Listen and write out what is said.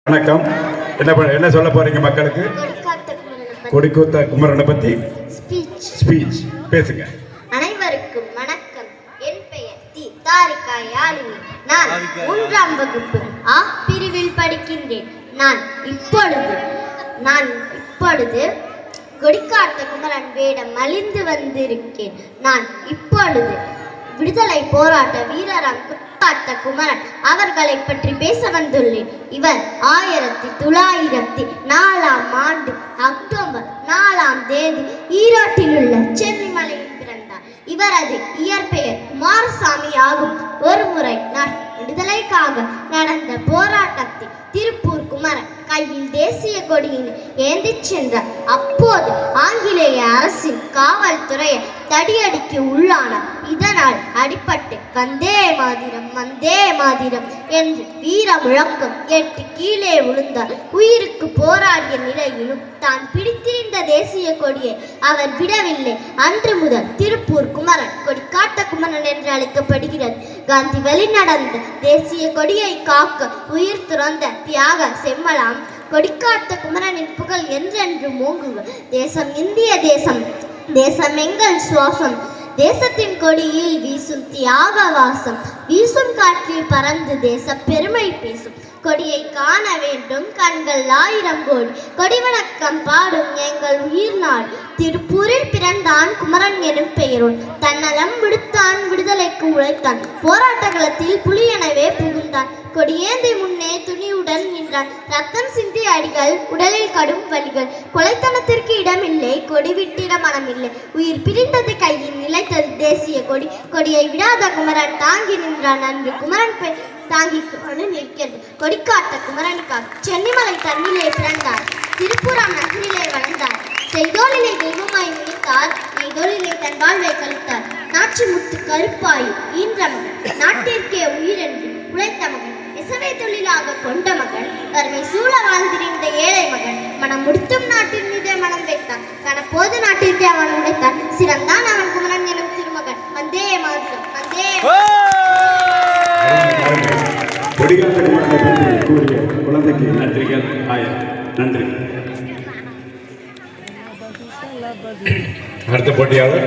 வணக்கம். என்ன சொல்ல போறீங்க மக்களுக்கு? கொடிக்கூத்த குமரனை பத்தி ஸ்பீச் பேசுங்க. அனைவருக்கும் வணக்கம். என் பெயர் தாரிகா யாழினி. நான் 3ஆம் வகுப்பு ஆ பிரிவில் படிக்கின்றேன். நான் இப்பொழுது கொடிக்காத்த குமரன் வேடம் அழிந்து வந்திருக்கேன். நான் இப்பொழுது விடுதலை போராட்ட வீரராம் கொடிக்காத்த குமரன் அவர்களை பற்றி பேச வந்துள்ளேன். இவர் 1904ஆம் ஆண்டு அக்டோபர் 4ஆம் தேதி ஈரோட்டில் உள்ள சென்னிமலையில் பிறந்தார். இவரது இயற்பெயர் குமாரசாமி ஆகும். ஒருமுறை விடுதலைக்காக நடந்த போராட்டத்தில் திருப்பூர் குமரன் கையில் தேசிய கொடியில் ஏந்தி சென்றார். அப்போது ஆங்கிலேய அரசின் காவல்துறையை தடியடிக்கு உள்ளானார். இதனால் அடிபட்டு வந்தே மாதிரம் வந்தே மாதிரம் என்று வீர முழக்கம் கேட்டு கீழே விழுந்தார். உயிருக்கு போராடிய நிலையிலும் தான் பிடித்திருந்த தேசிய கொடியை அவர் விடவில்லை. அன்று முதல் திருப்பூர் குமரன் கொடிக்காத்த குமரன் என்று அழைக்கப்படுகிறது. காந்தி வழி நடந்த தேசிய கொடியை காக்க உயிர் துறந்த தியாக செம்மலாம் கொடிக்காத்த குமரனின் புகழ் என்றென்று மூங்குக. தேசம் இந்திய தேசம், தேசம் எங்கள் சுவாசம், தேசத்தின் கொடியில் வீசும் தியாக வாசம், வீசும் காற்றில் பறந்து தேச பெருமை பேசும். கொடியை காண வேண்டும் கண்கள் 1000 கோடி, கொடி வணக்கம் பாடும் எங்கள் உயிர் நாள். திருப்பூரில் பிறந்தான் குமரன் எனும் பெயரோன், தன்னலம் விடுத்தான் விடுதலைக்கு உழைத்தான், போராட்ட களத்தில் புலி எனவே புகுந்தான். கொடியேந்தி முன்னே துணியுடன் நின்றான், ரத்தம் சிந்தி அடிகள் உடலில் கடும் வலிகள், கொலைத்தனத்திற்கு இடமில்லை கொடி விட்டிட மனமில்லை, உயிர் பிரிந்தது கையில் நிலைத்தது தேசிய கொடி. கொடியை விடாத குமரன் தாங்கி நின்றான். அன்று குமரன் தாங்கி கொண்டு நிற்கிறது. கொடிக்காத்த குமரனுக்காக சென்னிமலை தன்னிலே பிறந்தார், திருப்புரம் நகரிலே வளர்ந்தார், செய்தோலிலே தெய்வமாய் நினைத்தார், நெய்தோலிலே தன் வாழ்வை கழித்தார். நாச்சி முத்து கருப்பாய் ஈன்ற மகன், நாட்டிற்கே உயிரென்று உழைத்த மகன், நெசவை தொழிலாக கொண்ட மகன், வறுமை சூழ வாழ்ந்திருந்த ஏழை மகன், மனம் முடித்தும் நாட்டின் மீதே மனம் வைத்தான், கனப்போது நாட்டிற்கே அவன் உடைத்தான். சிறந்தான் அவன் குமரன் எனும் திருமகன். வந்தே மாதிரம் வந்தே. கொடிக்காத்த குமரனை பற்றி கூறிய குழந்தைக்கு நன்றிகள். நன்றி. அடுத்த போட்டியாளர்